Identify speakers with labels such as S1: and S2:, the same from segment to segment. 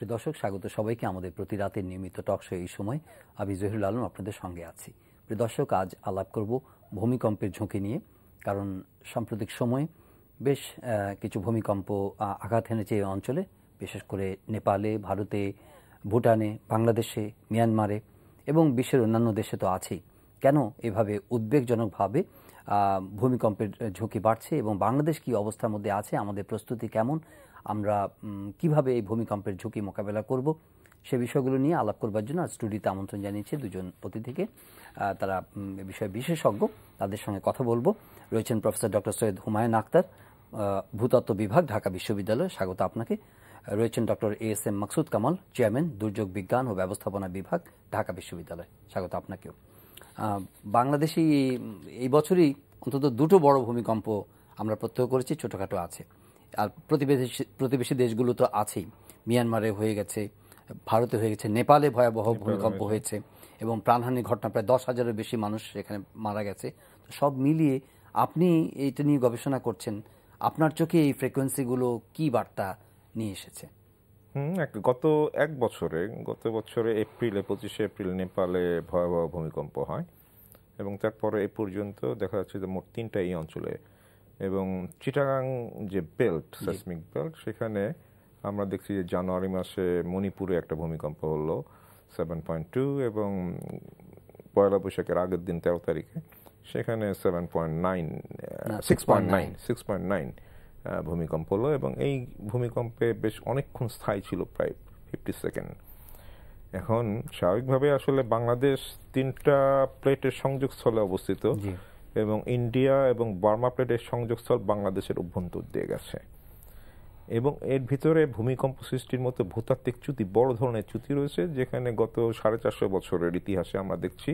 S1: প্রিয় দর্শক, স্বাগত সবাইকে আমাদের প্রতি রাতের নিয়মিত টক শো। এই সময় আমি জহিরুল আলম আপনাদের সঙ্গে আছি। প্রিয় দর্শক, আজ আলাপ করব ভূমিকম্পের ঝুঁকি নিয়ে। কারণ সাম্প্রতিক সময়ে বেশ কিছু ভূমিকম্প আঘাত এনেছে এই অঞ্চলে, বিশেষ করে নেপালে, ভারতে, ভুটানে, বাংলাদেশে, মিয়ানমারে এবং বিশ্বের অন্যান্য দেশে তো আছেই। কেন এভাবে উদ্বেগজনকভাবে ভূমিকম্পের ঝুঁকি বাড়ছে এবং বাংলাদেশ কী অবস্থার মধ্যে আছে, আমাদের প্রস্তুতি কেমন, আমরা কিভাবে এই ভূমিকম্পের ঝুঁকি মোকাবেলা করব, সে বিষয়গুলো নিয়ে আলাপ করবার জন্য আজ স্টুডিওতে আমন্ত্রণ জানিয়েছে দুজন অতিথিকে। তারা এ বিষয়ে বিশেষজ্ঞ, তাদের সঙ্গে কথা বলবো। রয়েছেন প্রফেসর ডক্টর সৈয়দ হুমায়ুন আখতার, ভূতত্ত্ব বিভাগ, ঢাকা বিশ্ববিদ্যালয়, স্বাগত আপনাকে। রয়েছেন doctor ASM Maksud Kamal, chairman, দুর্যোগ বিজ্ঞান ও ব্যবস্থাপনা বিভাগ, ঢাকা বিশ্ববিদ্যালয়, স্বাগত আপনাকেও। বাংলাদেশে এই বছরই অন্তত দুটো বড় ভূমিকম্প আমরা প্রত্যক্ষ করেছি, ছোটোখাটো আছে। আর প্রতিবেশী দেশগুলো তো আছেই, মিয়ানমারে হয়ে গেছে, ভারতে হয়ে গেছে, নেপালে ভয়াবহ ভূমিকম্প হয়েছে এবং প্রাণহানির ঘটনা, প্রায় 10,000-এর বেশি মানুষ এখানে মারা গেছে। সব মিলিয়ে আপনি এইটা নিয়ে গবেষণা করছেন, আপনার চোখে এই ফ্রিকোয়েন্সিগুলো কি বার্তা নিয়ে এসেছে?
S2: গত বছরে 25 এপ্রিল নেপালে ভয়াবহ ভূমিকম্প হয় এবং তারপরে এ পর্যন্ত দেখা যাচ্ছে যে মোট 3টা এই অঞ্চলে, এবং চিটাগাং যে বেল্ট, সেসমিক বেল্ট, সেখানে আমরা দেখছি যে জানুয়ারি মাসে মণিপুরে একটা ভূমিকম্প হলো 7.2 এবং পয়লা বৈশাখের আগের দিন 13 তারিখে সেখানে 6.9 ভূমিকম্প হলো এবং এই ভূমিকম্পে বেশ অনেকক্ষণ স্থায়ী ছিল, প্রায় 50 সেকেন্ড। এখন স্বাভাবিকভাবে আসলে বাংলাদেশ 3টা প্লেটের সংযোগস্থলে অবস্থিত এবং ইন্ডিয়া এবং বার্মা প্লেটের সংযোগস্থল বাংলাদেশের অভ্যন্তর দিয়ে গেছে এবং এর ভিতরে ভূমিকম্প সৃষ্টির মতো ভূতাত্ত্বিক চ্যুতি, বড় ধরনের চ্যুতি রয়েছে, যেখানে গত 450 বছরের ইতিহাসে আমরা দেখছি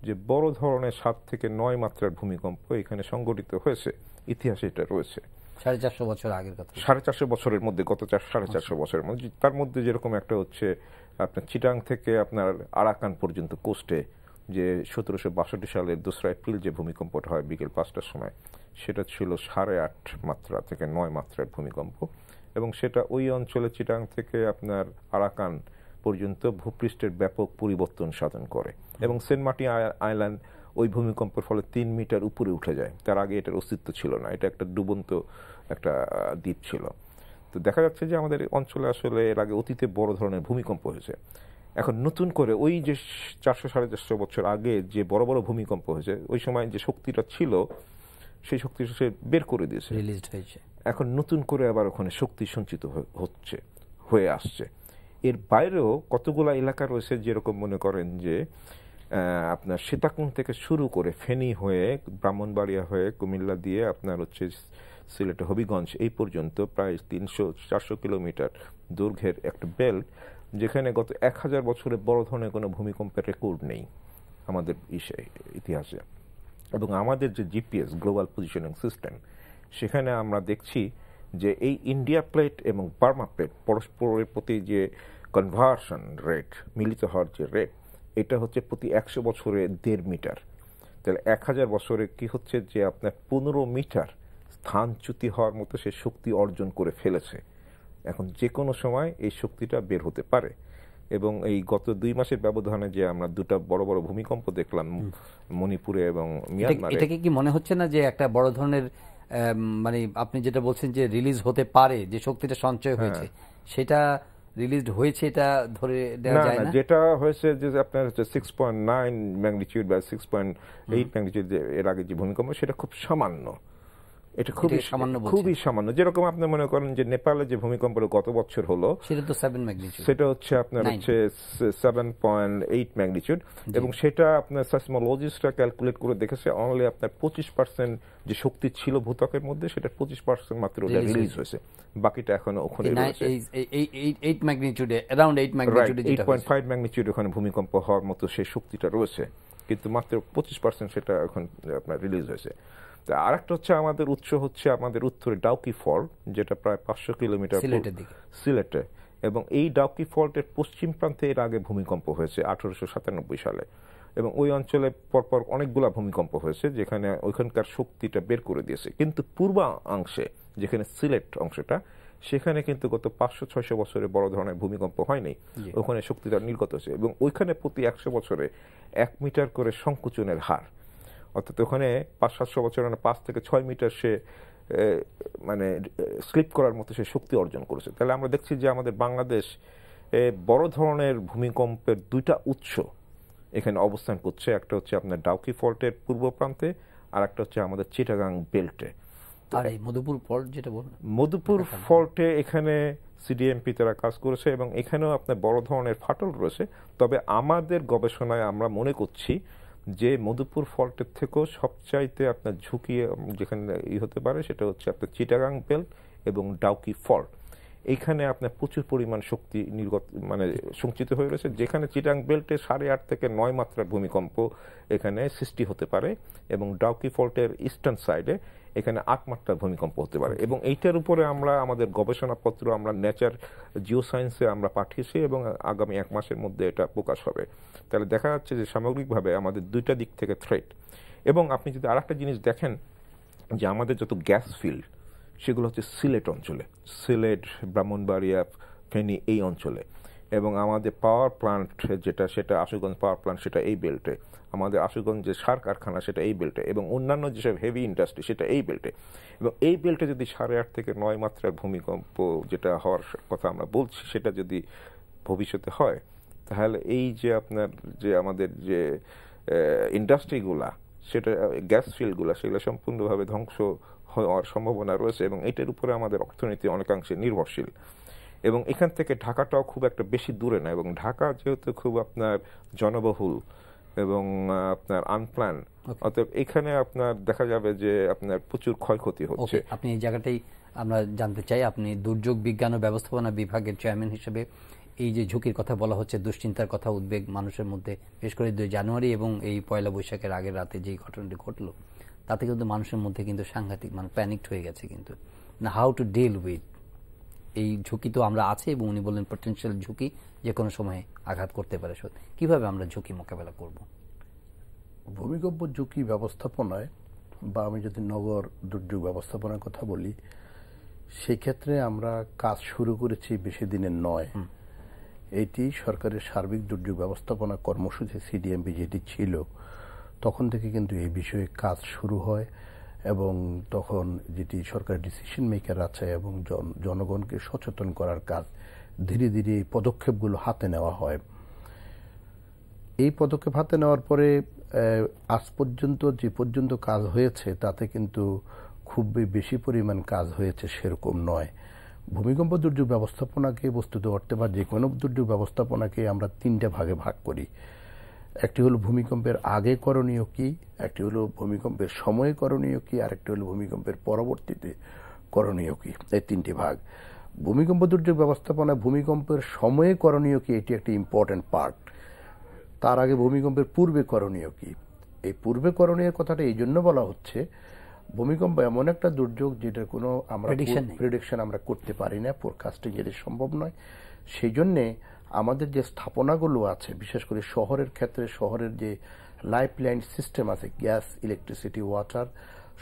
S2: যে বড় ধরনের 7 থেকে 9 মাত্রার ভূমিকম্প এখানে সংঘটিত হয়েছে। ইতিহাসে এটা রয়েছে
S1: 450 বছর আগের কথা,
S2: 450 বছরের মধ্যে, গত 450 বছরের মধ্যে। তার মধ্যে যেরকম একটা হচ্ছে আপনার চিটাং থেকে আপনার আরাকান পর্যন্ত কোস্টে যে 1762 সালের 2 এপ্রিল যে ভূমিকম্পটা হয় বিকেল 5টার সময়, সেটা ছিল 8.5 মাত্রা থেকে 9 মাত্রার ভূমিকম্প এবং সেটা ওই অঞ্চলে চিটাং থেকে আপনার আরাকান পর্যন্ত ভূপৃষ্ঠের ব্যাপক পরিবর্তন সাধন করে এবং সেন্ট মার্টিন আইল্যান্ড ওই ভূমিকম্পের ফলে 3 মিটার উপরে উঠে যায়। তার আগে এটার অস্তিত্ব ছিল না, এটা একটা ডুবন্ত একটা দ্বীপ ছিল। তো দেখা যাচ্ছে যে আমাদের অঞ্চলে আসলে এর আগে অতীতে বড় ধরনের ভূমিকম্প হয়েছে। এখন নতুন করে ওই যে 400-450 বছর আগে যে বড় বড় ভূমিকম্প হয়েছে, ওই সময় যে শক্তিটা ছিল সেই শক্তি সে বের করে দিয়েছে, এখন নতুন করে আবার ওখানে শক্তি সঞ্চিত হয়ে আসছে। এর বাইরেও কতগুলা এলাকা রয়েছে, যেরকম মনে করেন যে আপনার সীতাকুণ্ড থেকে শুরু করে ফেনী হয়ে, ব্রাহ্মণবাড়িয়া হয়ে, কুমিল্লা দিয়ে আপনার হচ্ছে সিলেট, হবিগঞ্জ, এই পর্যন্ত প্রায় 300-400 কিলোমিটার দৈর্ঘ্যের একটা বেল্ট, যেখানে গত 1000 বছরে বড় ধরনের কোনো ভূমিকম্পের রেকর্ড নেই আমাদের ইতিহাসে। এবং আমাদের যে জিপিএস, গ্লোবাল পজিশনিং সিস্টেম, সেখানে আমরা দেখছি যে এই ইন্ডিয়া প্লেট এবং বার্মা প্লেট পরস্পরের প্রতি যে কনভার্সন রেট, মিলিত হওয়ার যে রেট, এটা হচ্ছে প্রতি 100 বছরে 1.5 মিটার। তাহলে 1000 বছরে কি হচ্ছে যে আপনার 15 মিটার স্থানচ্যুতি হওয়ার মতো সে শক্তি অর্জন করে ফেলেছে। এখন যে কোনো সময় এই শক্তিটা বের হতে পারে এবং এই গত 2 মাসের ব্যবধানে যে আমরা 2টা বড় বড় ভূমিকম্প দেখলাম মণিপুরে এবং মিয়ানমারে,
S1: এটাকে কি মনে হচ্ছে না যে একটা বড় ধরনের, মানে আপনি যেটা বলছেন যে রিলিজ হতে পারে, যে শক্তিটা সঞ্চয় হয়েছে সেটা রিলিজড হয়েছে, এটা ধরে দেওয়া যায় না?
S2: যেটা হয়েছে যে আপনার হচ্ছে 6.9 ম্যাগনিটিউড বা 6.8 ম্যাগনিটিউড এর আগে যে ভূমিকম্প, সেটা খুব সামান্য, এটা খুবই সামান্য। যেরকম আপনি মনে করেন যে নেপালে যে ভূমিকম্পটা গত বছর হলো,
S1: সেটা তো 7 ম্যাগনিটিউড,
S2: সেটা হচ্ছে আপনার হচ্ছে 7.8 ম্যাগনিটিউড এবং সেটা আপনার সাইসমোলজিস্টরা ক্যালকুলেট করে দেখেছে অনলি আপনার 25% যে শক্তি ছিল ভূত্বকের মধ্যে, সেটা 25% মাত্র রিলিজ হয়েছে, বাকিটা এখনো ওখানে রয়েছে।
S1: 8 ম্যাগনিটিউডে, अराउंड 8 ম্যাগনিটিউডে,
S2: 8.5 ম্যাগনিটিউড ওখানে ভূমিকম্প হওয়ার মতো সেই শক্তিটা রয়েছে, কিন্তু মাত্র 25% সেটা এখন আপনার রিলিজ হয়েছে। আর একটা হচ্ছে আমাদের উৎস হচ্ছে আমাদের উত্তরে ডাউকি ফল্ট, যেটা প্রায় 500 কিলোমিটার সিলেটে, এবং এই ডাউকি ফল্টের পশ্চিম প্রান্তে এর আগে ভূমিকম্প হয়েছে 1897 সালে এবং ওই অঞ্চলে পরপর অনেকগুলা ভূমিকম্প হয়েছে, যেখানে ওইখানকার শক্তিটা বের করে দিয়েছে। কিন্তু পূর্বাংশে, যেখানে সিলেট অংশটা, সেখানে কিন্তু গত 500-600 বছরে বড় ধরনের ভূমিকম্প হয়নি। ওখানে শক্তিটা নির্গত হচ্ছে এবং ওইখানে প্রতি 100 বছরে 1 মিটার করে সংকুচনের হার, অর্থাৎ ওখানে 500-700 বছর 5 থেকে 6 মিটার সে মানে স্লিপ করার মতো সে শক্তি অর্জন করেছে। তাহলে আমরা দেখছি যে আমাদের বাংলাদেশ বড় ধরনের ভূমিকম্পের দুইটা উৎস এখানে অবস্থান করছে। একটা হচ্ছে আপনার ডাউকি ফল্টের পূর্ব প্রান্তে, আর একটা হচ্ছে আমাদের চিটাগাং বেল্টে।
S1: আর এই মধুপুর ফল্ট যেটা বলেন,
S2: মধুপুর ফল্টে এখানে সিডিএমপি তারা কাজ করেছে এবং এখানেও আপনার বড় ধরনের ফাটল রয়েছে। তবে আমাদের গবেষণায় আমরা মনে করছি যে মধুপুর ফল্টের থেকেও সবচাইতে আপনার ঝুঁকি যেখানে হতে পারে সেটা হচ্ছে আপনার চিটাগাং বেল্ট এবং ডাউকি ফল্ট। এইখানে আপনার প্রচুর পরিমাণ শক্তি নির্গত মানে সঞ্চিত হয়ে রয়েছে, যেখানে চিটাগাং বেল্টে 8.5 থেকে 9 মাত্রার ভূমিকম্প এখানে সৃষ্টি হতে পারে এবং ডাউকি ফল্টের ইস্টার্ন সাইডে এখানে 8 মাত্রার ভূমিকম্প হতে পারে। এবং এইটার উপরে আমরা আমাদের গবেষণাপত্র আমরা নেচার জিও সায়েন্সে আমরা পাঠিয়েছি এবং আগামী 1 মাসের মধ্যে এটা প্রকাশ হবে। তাহলে দেখা যাচ্ছে যে সামগ্রিকভাবে আমাদের দুইটা দিক থেকে থ্রেট। এবং আপনি যদি আরেকটা জিনিস দেখেন যে আমাদের যত গ্যাস ফিল্ড সেগুলো হচ্ছে সিলেট অঞ্চলে, সিলেট, ব্রাহ্মণবাড়িয়া, ফেনী এই অঞ্চলে, এবং আমাদের পাওয়ার প্লান্ট যেটা সেটা আশুগঞ্জ পাওয়ার প্লান্ট সেটা এই বেল্টে, আমাদের আশুগঞ্জ যে সার কারখানা সেটা এই বেল্টে, এবং অন্যান্য যেসব হেভি ইন্ডাস্ট্রি সেটা এই বেল্টে। এবং এই বেল্টে যদি 8.5 থেকে 9 মাত্রার ভূমিকম্প যেটা হওয়ার কথা আমরা বলছি সেটা যদি ভবিষ্যতে হয়, তাহলে এই যে আপনার যে আমাদের যে ইন্ডাস্ট্রিগুলা সেটা গ্যাস ফিল্ডগুলা সেগুলো সম্পূর্ণভাবে ধ্বংস হওয়ার সম্ভাবনা রয়েছে এবং এটার উপরে আমাদের অর্থনীতি অনেকাংশে নির্ভরশীল। এবং এখান থেকে ঢাকাটাও খুব একটা বেশি দূরে না, এবং ঢাকা যেহেতু খুব আপনার জনবহুল এবং আপনার আনপ্ল্যান, অতএব এখানে আপনার দেখা যাবে যে আপনার প্রচুর ক্ষয়ক্ষতি হচ্ছে।
S1: আপনি এই জায়গাটাই আমরা জানতে চাই, আপনি দুর্যোগ বিজ্ঞান ও ব্যবস্থাপনা বিভাগের চেয়ারম্যান হিসেবে এই যে ঝুঁকির কথা বলা হচ্ছে, দুশ্চিন্তার কথা, উদ্বেগ মানুষের মধ্যে, বিশেষ করে 2 জানুয়ারি এবং এই 1 বৈশাখের আগের রাতে যে ঘটনাটি ঘটলো তাতে কিন্তু মানুষের মধ্যে কিন্তু সাংঘাতিক মানে প্যানিকড হয়ে গেছে কিন্তু না, হাউ টু ডিল উইথ এই ঝুঁকি তো আমরা আছে, এবং উনি বললেন পটেনশিয়াল ঝুঁকি যে কোনো সময় আঘাত করতে পারে। কিভাবে আমরা ঝুঁকি মোকাবেলা করব?
S3: ভূমিকম্প ঝুঁকি ব্যবস্থাপনায় বা আমি যদি নগর দুর্যোগ ব্যবস্থাপনার কথা বলি, সেই ক্ষেত্রে আমরা কাজ শুরু করেছি বেশি দিনের নয়। এটি সরকারের সার্বিক দুর্যোগ ব্যবস্থাপনা কর্মসূচি সিডিএমবি যেটি ছিল তখন থেকে কিন্তু এই বিষয়ে কাজ শুরু হয়, এবং তখন যেটি সরকারের ডিসিশন মেকার আছে এবং জনগণকে সচেতন করার কাজ ধীরে ধীরে এই পদক্ষেপগুলো হাতে নেওয়া হয়। এই পদক্ষেপ হাতে নেওয়ার পরে আজ পর্যন্ত যে পর্যন্ত কাজ হয়েছে তাতে কিন্তু খুব বেশি পরিমাণ কাজ হয়েছে সেরকম নয়। ভূমিকম্প দুর্যোগ ব্যবস্থাপনাকে বস্তুত অর্থে বা যে কোনো দুর্যোগ ব্যবস্থাপনাকে আমরা 3টে ভাগে ভাগ করি। একটি হলো ভূমিকম্পের আগে করণীয় কি, একটি হলো ভূমিকম্পের সময়ে করণীয় কি, আর একটি হলো ভূমিকম্পের পরবর্তীতে করণীয় কি। এই 3টি ভাগ। ভূমিকম্প দুর্যোগ ব্যবস্থাপনা ভূমিকম্পের সময়ে করণীয় কি এটি একটি ইম্পর্টেন্ট পার্ট। তার আগে ভূমিকম্পের পূর্বে করণীয় কি। এই পূর্বে করণীয় কথাটা এই জন্য বলা হচ্ছে, ভূমিকম্প এমন একটা দুর্যোগ যেটার কোনো আমরা প্রেডিকশন আমরা করতে পারি না, ফোরকাস্টিং যেটা সম্ভব নয়। সেই জন্যে আমাদের যে স্থাপনাগুলো আছে, বিশেষ করে শহরের ক্ষেত্রে শহরের যে লাইফ লাইন সিস্টেম আছে, গ্যাস, ইলেকট্রিসিটি, ওয়াটার,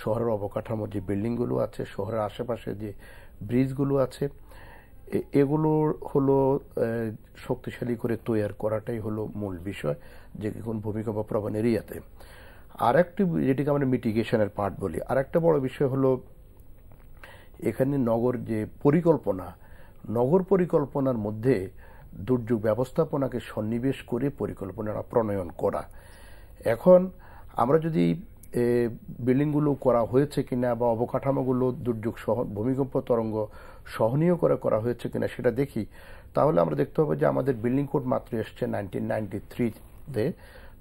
S3: শহরের অবকাঠামোর যে বিল্ডিংগুলো আছে, শহরের আশেপাশে যে ব্রিজগুলো আছে, এগুলো হলো শক্তিশালী করে তৈরি করাটাই হলো মূল বিষয় যে কোন ভূমিকম্প প্রবণ এরিয়াতে। আর একটি যেটিকে আমরা মিটিগেশনের পার্ট বলি, আর একটা বড় বিষয় হলো এখানে নগর যে পরিকল্পনা, নগর পরিকল্পনার মধ্যে দুর্যোগ ব্যবস্থাপনাকে সন্নিবেশ করে পরিকল্পনা প্রণয়ন করা। এখন আমরা যদি বিল্ডিংগুলো করা হয়েছে কিনা বা অবকাঠামোগুলো দুর্যোগ ভূমিকম্প তরঙ্গ সহনীয় করে করা হয়েছে কিনা সেটা দেখি, তাহলে আমরা দেখতে হবে যে আমাদের বিল্ডিং কোড মাত্র এসছে 1993-তে।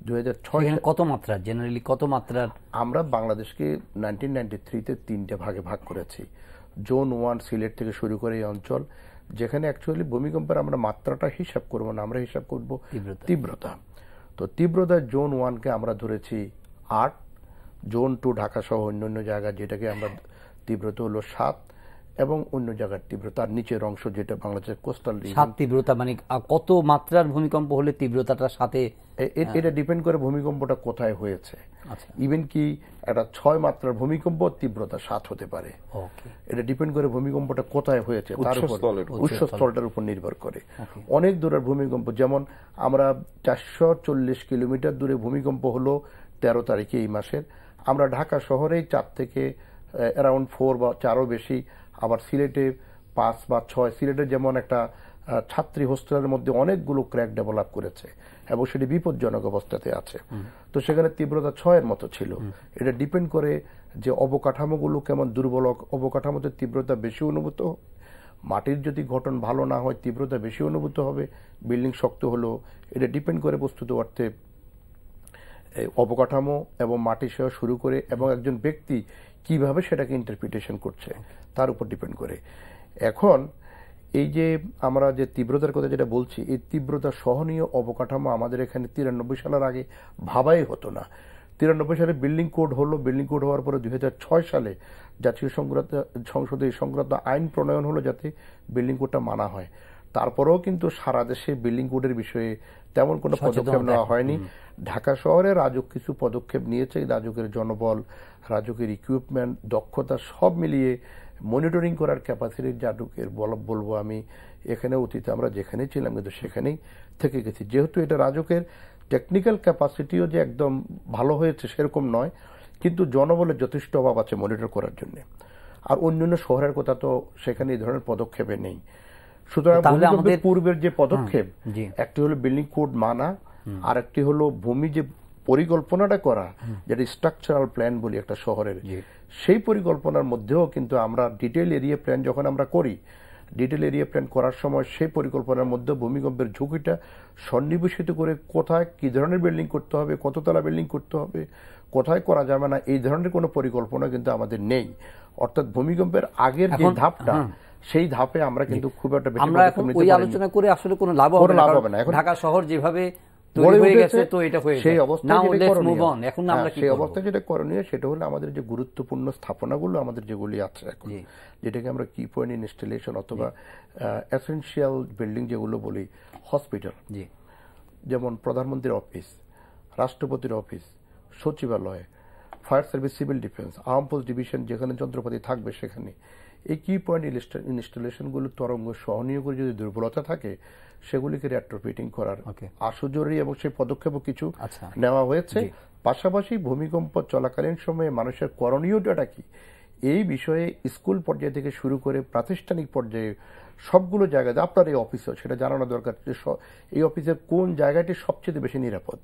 S3: 2006
S1: কত মাত্রা, জেনারেলি কত মাত্রার? আমরা
S3: বাংলাদেশকে 1993-তে 3টে ভাগে ভাগ করেছি। জোন 1 সিলেট থেকে শুরু করে এই অঞ্চল, যেখানে অ্যাকচুয়ালি ভূমিকম্পের আমরা মাত্রাটা হিসাব করব না, আমরা হিসাব করব তীব্রতা। তো তীব্রতা জোন 1কে আমরা ধরেছি 8, জোন 2 ঢাকা সহ অন্যান্য জায়গা যেটাকে আমরা তীব্রতা হলো 7, এবং অন্য জায়গার তীব্রতা, তার নিচের অংশ যেটা বাংলাদেশের কোস্টাল
S1: সাত তীব্রতা মানে কত মাত্রার ভূমিকম্প হলে তীব্রতাটার সাথে
S3: এটা ডিপেন্ড করে ভূমিকম্পটা কোথায় হয়েছে।
S1: আচ্ছা,
S3: ইভেন কি একটা 6 মাত্রার ভূমিকম্প তীব্রতা 7 হতে পারে। এটা ডিপেন্ড করে ভূমিকম্পটা কোথায় হয়েছে, তার উপর উৎসস্থলটার উপর নির্ভর করে। অনেক দূরের ভূমিকম্প, যেমন আমরা 440 কিলোমিটার দূরে ভূমিকম্প হলো 13 তারিখে এই মাসের, আমরা ঢাকা শহরেই 4 থেকে অ্যারাউন্ড 4 বা 4ও বেশি, আবার সিলেটে 5 বা 6, সিলেটে যেমন একটা ছাত্রী হোস্টেলের মধ্যে অনেকগুলো ক্র্যাক ডেভেলপ করেছে এবং সেটি বিপজ্জনক অবস্থাতে আছে। তো সেখানে তীব্রতা 6-এর মতো ছিল। এটা ডিপেন্ড করে যে অবকাঠামোগুলো কেমন দুর্বল, অবকাঠামোতে তীব্রতা বেশি অনুভূত, মাটির যদি গঠন ভালো না হয় তীব্রতা বেশি অনুভূত হবে, বিল্ডিং শক্ত হলো। এটা ডিপেন্ড করে বস্তুত অর্থে অবকাঠামো এবং মাটি সহ শুরু করে এবং একজন ব্যক্তি কিভাবে সেটাকে ইন্টারপ্রিটেশন করছে তার উপর ডিপেন্ড করে। এখন এই যে আমরা যে তীব্রতার কথা যেটা বলছি, এই তীব্রতা সহনীয় অবকাঠামো আমাদের এখানে 93 সালের আগে ভাবাই হতো না। 93 সালে বিল্ডিং কোড হলো, বিল্ডিং কোড হওয়ার পরে 2006 সালে জাতীয় সংসদে সংক্রান্ত আইন প্রণয়ন হলো যাতে বিল্ডিং কোডটা মানা হয়। তারপরেও কিন্তু সারা দেশে বিল্ডিং কোডের বিষয়ে তেমন কোনো পদক্ষেপ নেওয়া হয়নি। ঢাকা শহরে রাজুক কিছু পদক্ষেপ নিয়েছে, রাজুকের জনবল, রাজুকের ইকুইপমেন্ট, দক্ষতা সব মিলিয়ে মনিটরিং করার ক্যাপাসিটি রাজুকের বলবো আমি এখানে অতীতে আমরা যেখানে ছিলাম কিন্তু সেখানেই থেকে গেছি। যেহেতু এটা রাজুকের টেকনিক্যাল ক্যাপাসিটিও যে একদম ভালো হয়েছে সেরকম নয়, কিন্তু জনবলের যথেষ্ট অভাব আছে মনিটর করার জন্য। আর অন্যান্য শহরের কথা তো সেখানে এই ধরনের পদক্ষেপে নেই। সুতরাং আমাদের পূর্বের যে পদক্ষেপ, একটি হলো বিল্ডিং কোড মানা, আর একটি হলো ভূমি যে পরিকল্পনাটা করা, যেটা স্ট্রাকচারাল প্ল্যান বলি একটা শহরের, সেই পরিকল্পনার মধ্যেও কিন্তু আমরা ডিটেইল এরিয়া প্ল্যান যখন আমরা করি, ডিটেইল এরিয়া প্ল্যান করার সময় সেই পরিকল্পনার মধ্যে ভূমিকম্পের ঝুঁকিটা সন্নিবেশিত করে কোথায় কি ধরনের বিল্ডিং করতে হবে, কততলা বিল্ডিং করতে হবে, কোথায় করা যাবে না, এই ধরনের কোনো পরিকল্পনা কিন্তু আমাদের নেই। অর্থাৎ ভূমিকম্পের আগের যে ধাপটা, সেই ধাপে আমরা কিন্তু খুব একটা বেশি
S1: ওই আলোচনা করে আসলে কোনো লাভ হবে না। ঢাকা শহর যেভাবে
S3: সেই অবস্থায় যেটা করণীয় সেটা হলো আমাদের যে গুরুত্বপূর্ণ স্থাপনাগুলো আমাদের যেগুলি আছে এখন, যেটাকে আমরা কি পয়েন্ট ইনস্টলেশন অথবা এসেনশিয়াল বিল্ডিং যেগুলো বলি, হসপিটাল, যেমন প্রধানমন্ত্রীর অফিস, রাষ্ট্রপতির অফিস, সচিবালয়, fire service, civil defence, arm force division যেখানে যন্ত্রপাতি থাকবে সেখানে এই কি পয়েন্ট ইনস্টলেশনগুলো তরঙ্গ সহনীয় করে যদি দুর্বলতা থাকে সেগুলিকে রেট্রোফিটিং করার আশু জরুরি এবং সেই পদক্ষেপও কিছু নেওয়া হয়েছে। পাশাপাশি ভূমিকম্প চলাকালীন সময়ে মানুষের করণীয়টা কি এই বিষয়ে স্কুল পর্যায়ে থেকে শুরু করে প্রাতিষ্ঠানিক পর্যায়ে সবগুলো জায়গাতে আপনার এই অফিসেও সেটা জানানো দরকার যে এই অফিসের কোন জায়গাটি সবচেয়ে বেশি নিরাপদ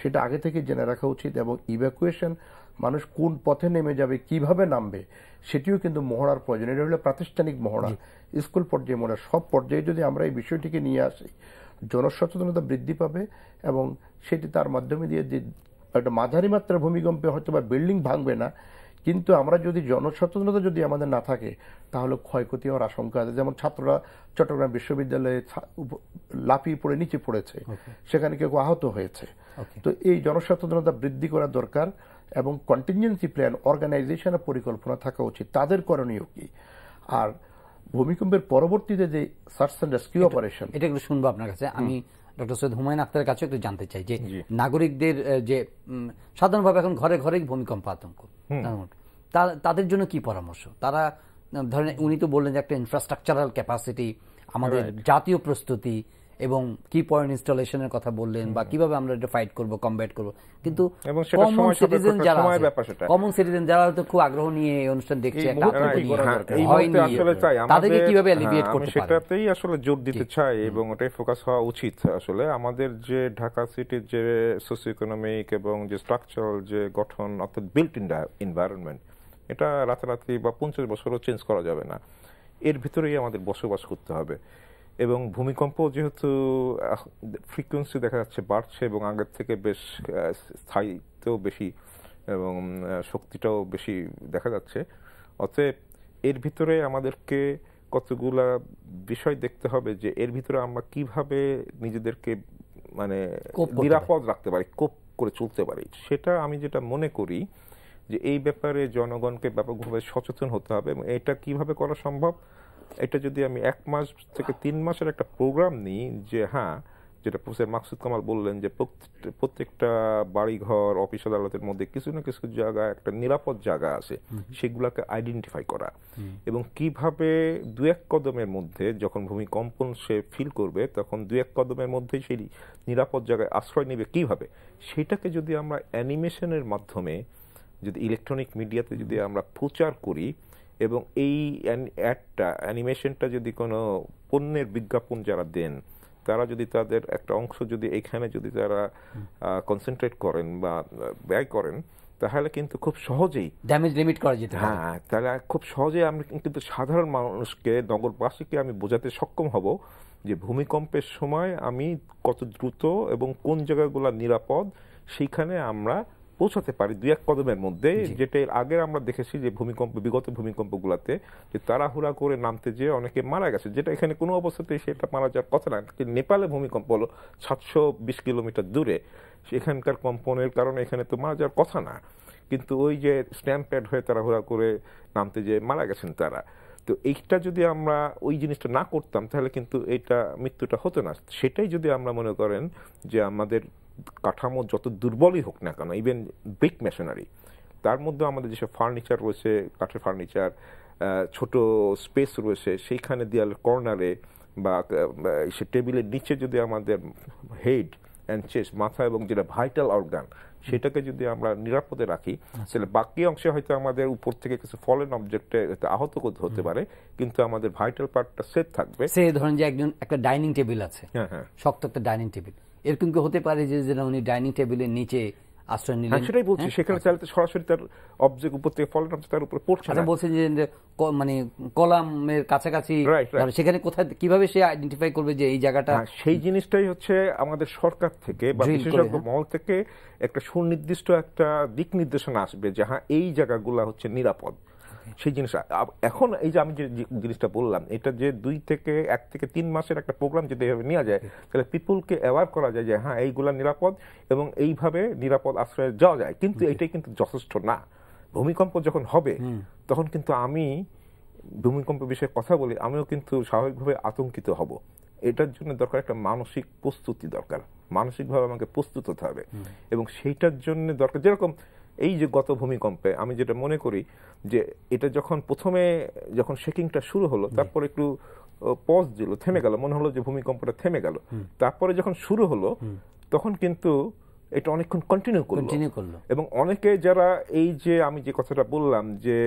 S3: সেটা আগে থেকে জেনে রাখা উচিত। এবং ইভ্যাকুয়েশন, মানুষ কোন পথে নেমে যাবে, কিভাবে নামবে, সেটিও কিন্তু মহড়ার প্রয়োজন। এটা হলো প্রাতিষ্ঠানিক মহড়া, স্কুল পর্যায়ে মহড়া, সব পর্যায়ে যদি আমরা এই বিষয়টিকে নিয়ে আসি জনসচেতনতা বৃদ্ধি পাবে এবং সেটি তার মাধ্যমে দিয়ে যে একটা মাঝারি মাত্রার ভূমিকম্পে হয়তো বা বিল্ডিং ভাঙবে না, কিন্তু আমরা যদি জনসচেতনতা যদি আমাদের না থাকে তাহলে ক্ষয়ক্ষতি হওয়ার আশঙ্কা আছে। যেমন ছাত্ররা চট্টগ্রাম বিশ্ববিদ্যালয়ে লাফিয়ে পড়ে নিচে পড়েছে, সেখানে কেউ আহত হয়েছে। তো এই জনসচেতনতা বৃদ্ধি করা দরকার এবং কন্টিনজেন্সি প্ল্যান, অর্গানাইজেশনের পরিকল্পনা থাকা উচিত, তাদের করণীয় কি। আর ভূমিকম্পের পরবর্তীতে যে সার্চ অ্যান্ড রেস্কিউ অপারেশন,
S1: এটা একটু শুনবো আপনার কাছে। আমি ডক্টর সৈয়দ হুমায়ুন আখতারের কাছে একটু জানতে চাই যে নাগরিকদের যে সাধারণভাবে এখন ঘরে ঘরেই ভূমিকম্প আতঙ্ক, তাদের জন্য কি পরামর্শ? তারা ধরেন, উনি তো বললেন যে একটা ইনফ্রাস্ট্রাকচারাল ক্যাপাসিটি, আমাদের জাতীয় প্রস্তুতি এবং কি পয়েন্ট ইনস্টলেশনের কথা বললেন বা কিভাবে আমরা এটা ফাইট করব, কমব্যাট করব, কিন্তু কমন সিটিজেন যারা হয়তো খুব আগ্রহ নিয়ে এই অনুষ্ঠান দেখছে, তাদেরকে কিভাবে এলিভিয়েট করতে পারে,
S2: সেটাতেই আসলে জোর দিতে চাই এবং ওটাই ফোকাস হওয়া উচিত। আসলে আমাদের যে ঢাকা সিটির যে সোশিও ইকোনমিক এবং যে স্ট্রাকচারাল যে গঠন, অর্থাৎ বিল্ট এনভায়রনমেন্ট, এটা রাতারাতি বা 50 বছরও চেঞ্জ করা যাবে না। এর ভিতরেই আমাদের বসবাস করতে হবে। এবং ভূমিকম্প যেহেতু ফ্রিকোয়েন্সি দেখা যাচ্ছে বাড়ছে এবং আগের থেকে বেশ স্থায়িত্বও বেশি এবং শক্তিটাও বেশি দেখা যাচ্ছে, অতএব এর ভিতরে আমাদেরকে কতগুলা বিষয় দেখতে হবে যে এর ভিতরে আমরা কিভাবে নিজেদেরকে মানে নিরাপদ রাখতে পারি, কোপ করে চলতে পারি। সেটা আমি যেটা মনে করি যে এই ব্যাপারে জনগণকে ব্যাপকভাবে সচেতন হতে হবে। এবং এটা কিভাবে করা সম্ভব, এটা যদি আমি 1 মাস থেকে 3 মাসের একটা প্রোগ্রাম নিই, যে হ্যাঁ, যেটা প্রফেসর মাকসুদ কামাল বললেন যে প্রত্যেকটা বাড়িঘর, অফিস আদালতের মধ্যে কিছু না কিছু জায়গায় একটা নিরাপদ জায়গা আছে, সেগুলোকে আইডেন্টিফাই করা, এবং কিভাবে 2-1 কদমের মধ্যে যখন ভূমিকম্পন সে ফিল করবে, তখন 2-1 কদমের মধ্যেই সেই নিরাপদ জায়গায় আশ্রয় নেবে কিভাবে, সেটাকে যদি আমরা অ্যানিমেশনের মাধ্যমে, যদি ইলেকট্রনিক মিডিয়াতে যদি আমরা প্রচার করি, এবং এই অ্যানিমেশনটা যদি কোনো পণ্যের বিজ্ঞাপন যারা দেন, তারা যদি তাদের একটা অংশ যদি এখানে যদি তারা কনসেন্ট্রেট করেন বা ব্যয় করেন, তাহলে কিন্তু খুব সহজেই
S1: ড্যামেজ লিমিট করা যেতে পারে।
S2: হ্যাঁ, তাহলে খুব সহজেই আমরা কিন্তু সাধারণ মানুষকে, নগরবাসীকে আমি বোঝাতে সক্ষম হব যে ভূমিকম্পের সময় আমি কত দ্রুত এবং কোন জায়গাগুলো নিরাপদ সেইখানে আমরা পৌঁছাতে পারি 2-1 কদমের মধ্যে। যেটা এর আগে আমরা দেখেছি যে বিগত ভূমিকম্পগুলোতে যে তাড়াহুড়া করে নামতে যেয়ে অনেকে মারা গেছে, যেটা এখানে কোনো অবস্থাতেই সেটা মারা যাওয়ার কথা না। নেপালে ভূমিকম্প হলো 720 কিলোমিটার দূরে, সেখানকার কম্পনের কারণে এখানে তো মারা যাওয়ার কথা না, কিন্তু ওই যে স্ট্যাম্পেড হয়ে তাড়াহুড়া করে নামতে যেয়ে মারা গেছেন তারা। তো এইটা যদি আমরা ওই জিনিসটা না করতাম, তাহলে কিন্তু এইটা মৃত্যুটা হতো না। সেটাই যদি আমরা মনে করেন যে আমাদের কাঠামো যত দুর্বলই হোক না কেন, ইভেন ব্রিক মেশিনারি, তার মধ্যে আমাদের যেসব ফার্নিচার রয়েছে, কাঠের ফার্নিচার, ছোট স্পেস রয়েছে, সেইখানে দেয়ালের কর্নারে বা সে টেবিলের নিচে যদি আমাদের হেড অ্যান্ড চেস্ট, মাথা এবং যেটা ভাইটাল অর্গান, সেটাকে যদি আমরা নিরাপদে রাখি, তাহলে বাকি অংশে হয়তো আমাদের উপর থেকে কিছু ফলেন অবজেক্টে আহত হতে পারে, কিন্তু আমাদের ভাইটাল পার্টটা সেফ থাকবে।
S1: সে ধরেন যে একটা ডাইনিং টেবিল আছে, শক্ত একটা ডাইনিং টেবিল, এরকম কি হতে পারে যে উনি ডাইনিং টেবিলের নিচে আশ্রয় নিলেন?
S2: সেটাই বলছি, সেখানে চাইলে সরাসরি তার অবজেক্ট উপর থেকে ফলেন অবজেক্ট তার উপরে পড়ছে না।
S1: বলছেন যে মানে কলামের কাছাকাছি, সেখানে কোথায় কিভাবে সে আইডেন্টিফাই করবে যে এই জায়গাটা?
S2: সেই জিনিসটাই হচ্ছে আমাদের সরকার থেকে বা বিশেষজ্ঞ মহল থেকে একটা সুনির্দিষ্ট একটা দিক নির্দেশনা আসবে যে হ্যাঁ, এই জায়গাগুলো হচ্ছে নিরাপদ। সেই জিনিস এখন এই যে আমি যে জিনিসটা বললাম, এটা যে 1 থেকে 3 মাসের একটা প্রোগ্রাম যদি এভাবে নেওয়া যায়, তাহলে পিপুলকে অ্যাওয়ার করা যায় যে হ্যাঁ, এইগুলা নিরাপদ এবং এইভাবে নিরাপদ আশ্রয়ে যাওয়া যায়। কিন্তু এটাই কিন্তু যথেষ্ট না। ভূমিকম্প যখন হবে তখন কিন্তু আমি ভূমিকম্প বিষয়ে কথা বলি, আমিও কিন্তু স্বাভাবিকভাবে আতঙ্কিত হব। এটার জন্য দরকার একটা মানসিক প্রস্তুতি দরকার, মানসিকভাবে আমাকে প্রস্তুত হতে হবে। এবং সেইটার জন্য দরকার, যেরকম এই যে গত ভূমিকম্পে আমি যেটা মনে করি যে এটা যখন শেকিংটা শুরু হলো, তারপর একটু পজ দিল, থেমে গেল, মনে হলো যে ভূমিকম্পটা থেমে গেল। তারপরে যখন শুরু হলো তখন কিন্তু এটা অনেকক্ষণ কন্টিনিউ করলো। এবং অনেকে যারা এই যে আমি যে কথাটা বললাম যে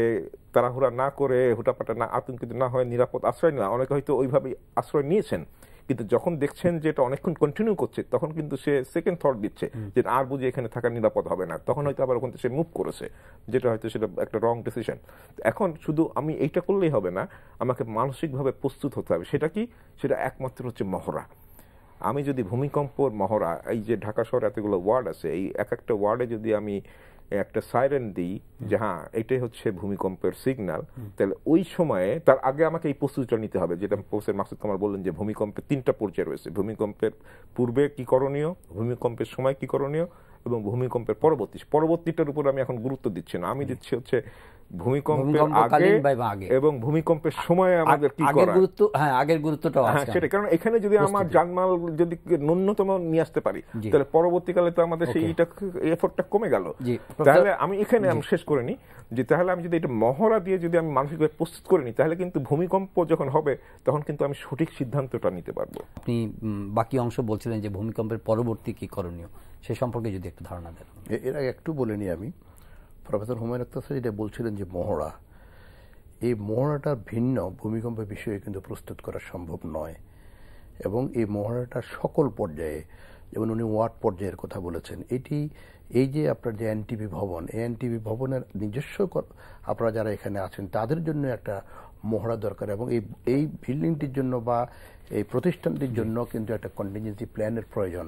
S2: তাড়াহুড়া না করে, হুটাপাটা না, আতঙ্কিত না হয়, নিরাপদ আশ্রয় নেওয়া, অনেকে হয়তো ওইভাবে আশ্রয় নিয়েছেন, কিন্তু যখন দেখছেন যে এটা অনেকক্ষণ কন্টিনিউ করছে, তখন কিন্তু সে সেকেন্ড থট দিচ্ছে যে আর বুঝি এখানে থাকা নিরাপদ হবে না, তখন হয়তো আবার ওখান থেকে সে মুভ করেছে, যেটা হয়তো সেটা একটা রং ডিসিশন। এখন শুধু আমি এইটা করলেই হবে না, আমাকে মানসিকভাবে প্রস্তুত হতে হবে। সেটা কি? সেটা একমাত্র হচ্ছে মহড়া। আমি যদি ভূমিকম্পর মহড়া, এই যে ঢাকা শহরে এতগুলো ওয়ার্ড আছে, এই একটা ওয়ার্ডে যদি আমি একটা সাইরেন দিই যে হ্যাঁ, এটাই হচ্ছে ভূমিকম্পের সিগন্যাল, তাহলে ওই সময়ে তার আগে আমাকে এই প্রস্তুতিটা নিতে হবে, যেটা প্রফেসর মাকসুদ কামাল বললেন যে ভূমিকম্পের 3টা পর্যায় রয়েছে। ভূমিকম্পের পূর্বে কি করণীয়, ভূমিকম্পের সময় কি করণীয়, এবং ভূমিকম্পের পরবর্তীটার উপর আমি এখন গুরুত্ব দিচ্ছি না। আমি দিচ্ছি হচ্ছে ভূমিকম্পের আগে এবং ভূমিকম্পের সময় আমাদের কি করা,
S1: আগের গুরুত্বটা
S2: সেটা। কারণ এখানে যদি আমার জানমাল যদি ন্যূনতম নিয়ে আসতে পারি, তাহলে পরবর্তীকালে তো আমাদের সেইটা এফোর্টটা কমে গেল। তাহলে আমি এখানে আমি শেষ করে নিই যে তাহলে আমি যদি এটা মহড়া দিয়ে যদি আমি মানসিকভাবে প্রস্তুত করে নিই, তাহলে কিন্তু ভূমিকম্প যখন হবে তখন কিন্তু আমি সঠিক সিদ্ধান্তটা নিতে পারবো।
S1: আপনি বাকি অংশ বলছিলেন যে ভূমিকম্পের পরবর্তী কি করণীয়, সে সম্পর্কে যদি একটু ধারণা দেন।
S3: এর আগে একটু বলে নিই আমি, প্রফেসর হুমায়ুন আখতার স্যার যেটা বলছিলেন যে মহড়া, এই মহড়াটা ভিন্ন ভূমিকম্পের বিষয়ে কিন্তু প্রস্তুত করা সম্ভব নয়। এবং এই মহড়াটা সকল পর্যায়ে, যেমন উনি ওয়ার্ড পর্যায়ের কথা বলেছেন, এই যে আপনার যে এনটিভি ভবন, এই এনটিভি ভবনের নিজস্ব আপনারা যারা এখানে আছেন তাদের জন্য একটা মহড়া দরকার, এবং এই বিল্ডিংটির জন্য বা এই প্রতিষ্ঠানটির জন্য কিন্তু একটা কন্টিনজেন্সি প্ল্যানের প্রয়োজন।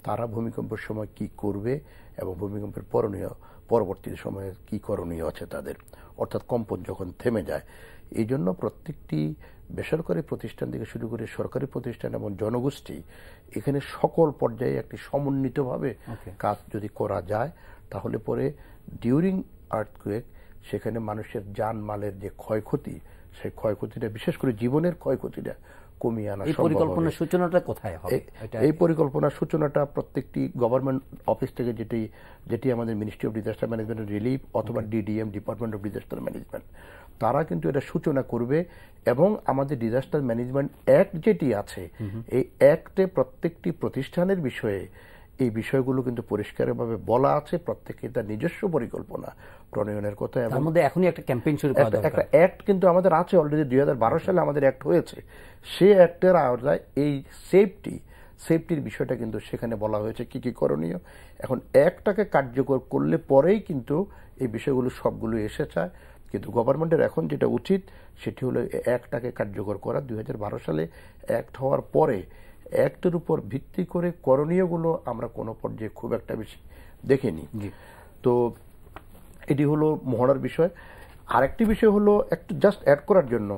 S3: তারা ভূমিকম্পের সময় কি করবে এবং ভূমিকম্পের পরবর্তী সময়ে কি করণীয় আছে তাদের, অর্থাৎ কম্পন যখন থেমে যায়। এই জন্য প্রত্যেকটি বেসরকারি প্রতিষ্ঠান থেকে শুরু করে সরকারি প্রতিষ্ঠান এবং জনগোষ্ঠী এখানে সকল পর্যায়ে একটি সমন্বিতভাবে কাজ যদি করা যায়, তাহলে পরে ডিউরিং আর্থকুয়েক, সেখানে মানুষের জানমালের যে ক্ষয়ক্ষতি, সেই ক্ষয়ক্ষতিটা বিশেষ করে জীবনের ক্ষয়ক্ষতিটা কমিয়ে আনা সম্ভব হবে।
S1: এই পরিকল্পনার সূচনাটা কোথায় হবে?
S3: এই পরিকল্পনার সূচনাটা প্রত্যেকটি গভর্নমেন্ট অফিস থেকে, যেটি আমাদের ministry of disaster management and relief অথবা DDM, department of disaster management, তারা কিন্তু এটা সূচনা করবে। এবং আমাদের ডিজাস্টার ম্যানেজমেন্ট অ্যাক্ট যেটি আছে, এই অ্যাক্টে প্রত্যেকটি প্রতিষ্ঠানের বিষয়ে এই বিষয়গুলো কিন্তু পরিষ্কারভাবে বলা আছে। প্রত্যেকে তার নিজস্ব পরিকল্পনা প্রণয়নের কথা। এবং
S1: তার মধ্যে এখনই একটা ক্যাম্পেইন শুরু করা দরকার।
S3: একটা অ্যাক্ট কিন্তু আমাদের আছে অলরেডি, 2012 সালে আমাদের অ্যাক্ট হয়েছে। সেই অ্যাক্টের আওতায় এই সেফটির বিষয়টা কিন্তু সেখানে বলা হয়েছে কি কি করণীয়। এখন অ্যাক্টটাকে কার্যকর করলে পরেই কিন্তু এই বিষয়গুলো সবগুলো এসে যায়। কিন্তু গভর্নমেন্টের এখন যেটা উচিত সেটি হলো অ্যাক্টটাকে কার্যকর করা। 2012 সালে অ্যাক্ট হওয়ার পরে অ্যাক্টের উপর ভিত্তি করে করণীয়গুলো আমরা কোনো পর্যায়ে খুব একটা বেশি দেখিনি। তো এটি হলো মহড়ার বিষয়। আরেকটি বিষয় হলো একটু জাস্ট অ্যাড করার জন্য,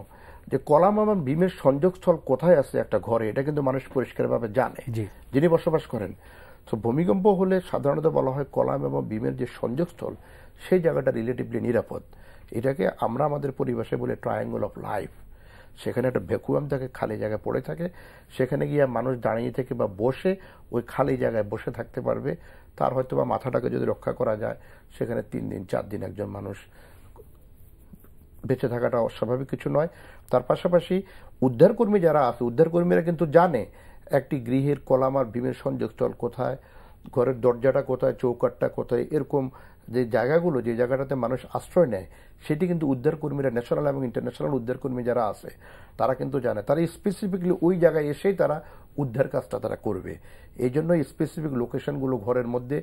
S3: যে কলাম এবং বিমের সংযোগস্থল কোথায় আছে একটা ঘরে, এটা কিন্তু মানুষ পরিষ্কারভাবে জানে যিনি বসবাস করেন। তো ভূমিকম্প হলে সাধারণত বলা হয় কলাম এবং বিমের যে সংযোগস্থল সেই জায়গাটা রিলেটিভলি নিরাপদ। এটাকে আমরা আমাদের পরিভাষায় বলে ট্রায়াঙ্গল অফ লাইফ। সেখানে একটা ভ্যাকুয়াম থাকে, খালি জায়গায় পড়ে থাকে, সেখানে গিয়ে মানুষ দাঁড়িয়ে থেকে বা বসে ওই খালি জায়গায় বসে থাকতে পারবে। তার হয়তো বা মাথাটাকে যদি রক্ষা করা যায়, সেখানে 3 দিন 4 দিন একজন মানুষ বেঁচে থাকাটা অস্বাভাবিক কিছু নয়। তার পাশাপাশি উদ্ধারকর্মী যারা আছে, উদ্ধারকর্মীরা কিন্তু জানে একটি গৃহের কলাম আর বিমের সংযোগস্থল কোথায়, ঘরের দরজাটা কোথায়, চৌকাঠটা কোথায়, এরকম যে জায়গাগুলো, যে জায়গাটাতে মানুষ আশ্রয় নেয়, সেটি কিন্তু উদ্ধারকর্মীরা, ন্যাশনাল এবং ইন্টারন্যাশনাল উদ্ধারকর্মী যারা আছে তারা কিন্তু জানে। তারা স্পেসিফিকলি ওই জায়গায় এসেই তারা উদ্ধার কাজটা তারা করবে। এই জন্য স্পেসিফিক লোকেশনগুলো ঘরের মধ্যে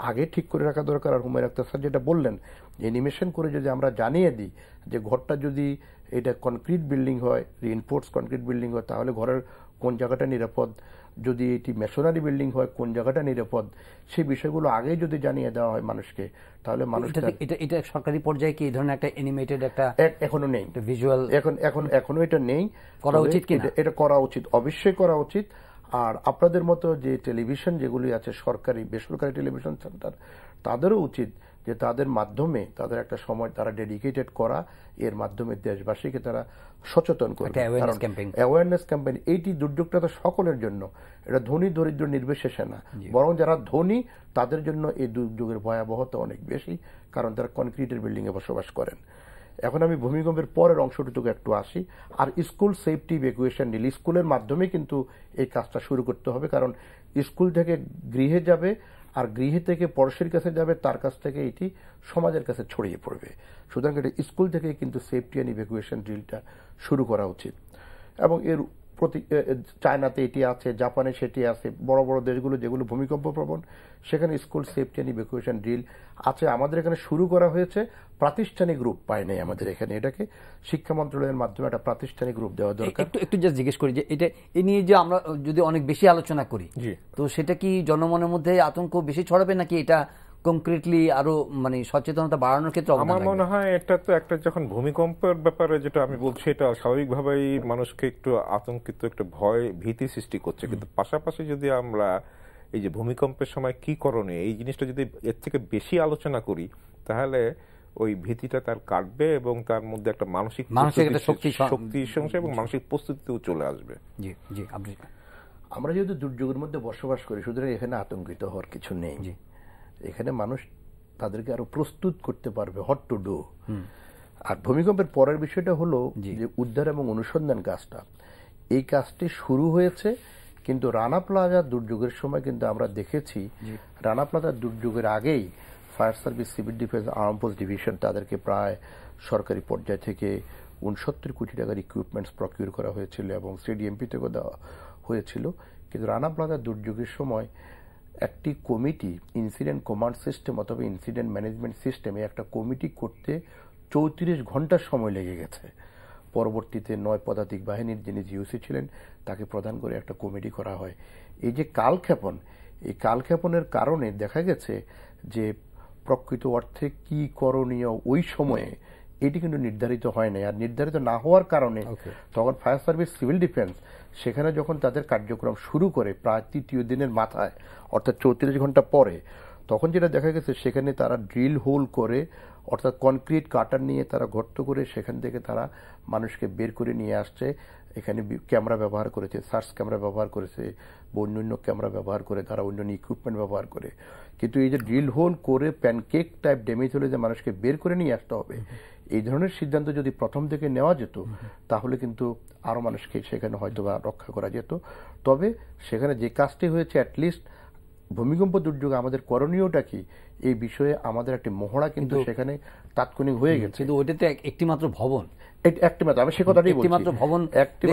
S3: আগে ঠিক করে রাখা দরকার। আর হুমায়ুন আখতার স্যার যেটা বললেন, যে অ্যানিমেশন করে যদি আমরা জানিয়ে দিই যে ঘরটা যদি এটা কনক্রিট বিল্ডিং হয়, রিইনফোর্স কনক্রিট বিল্ডিং হয়, তাহলে ঘরের কোন জায়গাটা নিরাপদ, যদি এটি মেশনারি বিল্ডিং হয় কোন জায়গাটা নিরাপদ, সেই বিষয়গুলো আগেই যদি জানিয়ে দেওয়া হয় মানুষকে, তাহলে মানুষ
S1: এটা সরকারি পর্যায়ে কি এই ধরনের একটা অ্যানিমেটেড একটা
S3: এখনো নেই,
S1: ভিজুয়াল
S3: এখনো এটা নেই।
S1: করা উচিত কি
S3: এটা করা উচিত, অবশ্যই করা উচিত। আর আপনাদের মতো যে টেলিভিশন যেগুলি আছে, সরকারি বেসরকারি টেলিভিশন সেন্টার, তাদেরও উচিত যে তাদের মাধ্যমে তাদের একটা সময় তারা ডেডিকেটেড করা, এর মাধ্যমে দেশবাসীকে তারা সচেতন করবে। অ্যাওয়ারনেস ক্যাম্পেইন, এইটি দুর্যোগটা তো সকলের জন্য, এটা ধনী দরিদ্র নির্বিশেষে না, বরং যারা ধনী তাদের জন্য এই দুর্যোগের ভয়াবহতা অনেক বেশি, কারণ তারা কনক্রিটের বিল্ডিং এ বসবাস করেন। এখন আমি ভূমিকম্পের পরের অংশটুকু একটু আসি। আর স্কুল সেফটি ইভ্যাকুয়েশন ডিল, স্কুলের মাধ্যমে কিন্তু এই কাজটা শুরু করতে হবে, কারণ স্কুল থেকে গৃহে যাবে, আর গৃহে থেকে পড়শির কাছে যাবে, তার কাছ থেকে এটি সমাজের কাছে ছড়িয়ে পড়বে। সুতরাং এটা স্কুল থেকে কিন্তু সেফটি অ্যান্ড ইভ্যাকুয়েশন ড্রিলটা শুরু করা উচিত। এবং এর প্রতি চায়নাতে এটি আছে, জাপানে সেটি আছে, বড় বড় দেশগুলো যেগুলো ভূমিকম্প প্রবণ, সেখানে school safety and evacuation drill আছে। আমাদের এখানে শুরু করা হয়েছে, প্রাতিষ্ঠানিক রূপ পায় নাই আমাদের এখানে। এটাকে শিক্ষা মন্ত্রণালয়ের মাধ্যমে একটা প্রাতিষ্ঠানিক রূপ দেওয়া দরকার।
S1: একটু জাস্ট জিজ্ঞেস করি যে এটা এ নিয়ে যে আমরা যদি অনেক বেশি আলোচনা করি, তো সেটা কি জনমনের মধ্যে আতঙ্ক বেশি ছড়াবে, নাকি এটা কংক্রিটলি আরো মানে সচেতনতা বাড়ানোর ক্ষেত্রে?
S2: আমার মনে হয় এটা তো একটা, যখন ভূমিকম্পের ব্যাপারে যেটা আমি বলছি, এটা স্বাভাবিকভাবেই মানুষকে একটু আতঙ্কিত, একটা ভয় ভীতি সৃষ্টি করছে। কিন্তু পাশাপাশি যদি আমরা এই যে ভূমিকম্পের সময় কি করণীয়, এই জিনিসটা যদি এর থেকে বেশি আলোচনা করি, তাহলে ওই ভীতিটা তার কাটবে এবং তার মধ্যে একটা মানসিক শক্তি সংশয় এবং মানসিক প্রস্তুতিও চলে আসবে।
S1: জি জি,
S3: আমরা যেহেতু দুর্যোগের মধ্যে বসবাস করি, সুতরাং এখানে আতঙ্কিত হওয়ার কিছু নেই। এখানে মানুষ তাদেরকে আরো প্রস্তুত করতে পারবে, হট টু ডু। আর ভূমিকম্পের পরের বিষয়টা হলো যে উদ্ধার এবং অনুসন্ধান কাজটা, এই কাজটি শুরু হয়েছে। কিন্তু রানা প্লাজা দুর্যোগের সময় কিন্তু আমরা দেখেছি, রানা প্লাজা দুর্যোগের আগেই fire service, civil defence, arm force division তাদেরকে প্রায় সরকারি পর্যায় থেকে 69 কোটি টাকার ইকুইপমেন্টস প্রকিউর করা হয়েছিল এবং সিডিএমপি থেকে দেওয়া হয়েছিল। কিন্তু রানা প্লাজা দুর্যোগের সময় একটি কমিটি, ইনসিডেন্ট কমান্ড সিস্টেম অথবা ইনসিডেন্ট ম্যানেজমেন্ট সিস্টেমে একটা কমিটি করতে 34 ঘন্টার সময় লেগে গেছে। পরবর্তীতে 9 পদাতিক বাহিনীর যিনি জিওসি ছিলেন তাকে প্রদান করে একটা কমিটি করা হয়। এই যে কালক্ষেপণ, এই কালক্ষেপণের কারণে দেখা গেছে যে প্রকৃত অর্থে কি করণীয় ওই সময়ে এটি কিন্তু নির্ধারিত হয় নাই। আর নির্ধারিত না হওয়ার কারণে তখন ফায়ার সার্ভিস, সিভিল ডিফেন্স সেখানে যখন তাদের কার্যক্রম শুরু করে প্রায় 3য় দিনের মাথায়, অর্থাৎ 34 ঘন্টা পরে, তখন যেটা দেখা গেছে সেখানে তারা ড্রিল হোল করে অর্থাৎ কনক্রিট কাটার নিয়ে তারা গর্ত করে সেখান থেকে তারা মানুষকে বের করে নিয়ে আসছে। এখানে ক্যামেরা ব্যবহার করেছে, সার্চ ক্যামেরা ব্যবহার করেছে, অন্যান্য ক্যামেরা ব্যবহার করে, তারা অন্যান্য ইকুইপমেন্ট ব্যবহার করে। কিন্তু এই যে ড্রিল হোল করে প্যানকেক টাইপ ড্যামেজ হলে যে মানুষকে বের করে নিয়ে আসতে হবে, এই ধরনের সিদ্ধান্ত যদি প্রথম থেকে নেওয়া যেত তাহলে কিন্তু আরো মানুষকে সেখানে হয়তো বা রক্ষা করা যেত। তবে সেখানে যে কাজটি হয়েছে, অ্যাটলিস্ট ভূমিকম্প দুর্যোগে আমাদের করণীয়টা কি, এই বিষয়ে আমাদের একটি মহড়া কিন্তু সেখানে তাৎক্ষণিক হয়ে গেছে।
S1: কিন্তু ওইটাতে একটি মাত্র ভবন,
S3: আমি সে কথাটাই বলছি,
S1: একটিমাত্র ভবন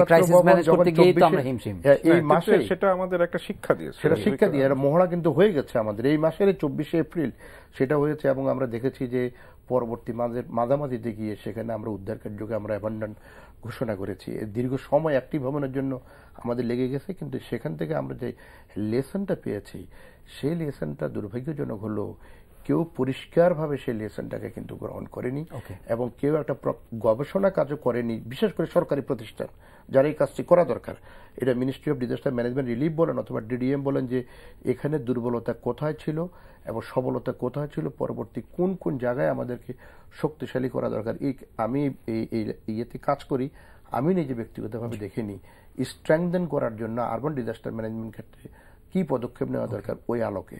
S1: ক্রাইসিস ম্যানেজ করতে গিয়ে তো আমরা হিমশিম।
S3: এই মাসে
S2: সেটা আমাদের একটা শিক্ষা দিয়েছে,
S3: সেটা শিক্ষা দিয়ে মহড়া কিন্তু হয়ে গেছে আমাদের এই মাসের 24শে এপ্রিল সেটা হয়েছে। এবং আমরা দেখেছি যে পরবর্তী মাঝামাঝিতে গিয়ে সেখানে আমরা উদ্ধার কার্যকে আমরা অ্যাবান্ডন ঘোষণা করেছি। দীর্ঘ সময় একটি ভবনের জন্য আমাদের লেগে গেছে, কিন্তু সেখান থেকে আমরা যে লেসনটা পেয়েছি সেই লেসনটা দুর্ভাগ্যজনক হলো কেউ পরিষ্কারভাবে সেই লেসনটাকে কিন্তু গ্রহণ করেনি এবং কেউ একটা গবেষণা কাজও করেনি, বিশেষ করে সরকারি প্রতিষ্ঠান যারা এই কাজটি করা দরকার। এটা ministry of disaster management relief বলেন অথবা ডিডিএম বলেন যে এখানে দুর্বলতা কোথায় ছিল এবং সবলতা কোথায় ছিল, পরবর্তী কোন কোন জায়গায় আমাদেরকে শক্তিশালী করা দরকার। আমি এই ইয়েতে কাজ করি, আমি নিজে ব্যক্তিগতভাবে দেখিনি স্ট্রেংথেন করার জন্য আরবান ডিজাস্টার ম্যানেজমেন্ট ক্ষেত্রে কি পদক্ষেপ নেওয়া দরকার ওই আলোকে।